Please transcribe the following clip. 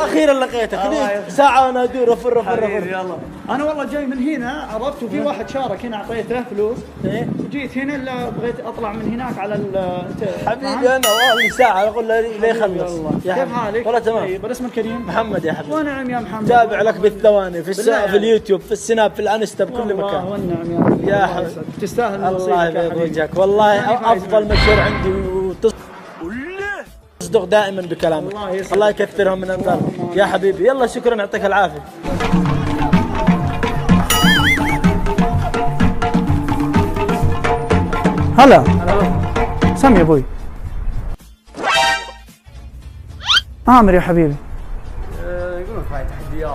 اخيرا لقيتك ساعه وانا ادور افر. يلا انا والله جاي من هنا عرفت، وفي واحد شارك هنا اعطيته فلوس وجيت هنا الا بغيت اطلع من هناك على حبيبي انا والله ساعه اقول له ليه يخلص. كيف حالك؟ والله تمام. طيب الاسم الكريم محمد يا حبيبي. ونعم يا محمد. تابع لك بالثواني في في اليوتيوب في السناب في الانستا بكل مكان. والنعم يا حبيبي تستاهل الله يبيض وجهك والله افضل مشهور عندي تصدق دائما بكلامك. الله يكثرهم من امثالك يا حبيبي. يلا شكرا يعطيك العافيه. هلا سامي يا ابوي. عامر يا حبيبي. يقولون فايت تحديات.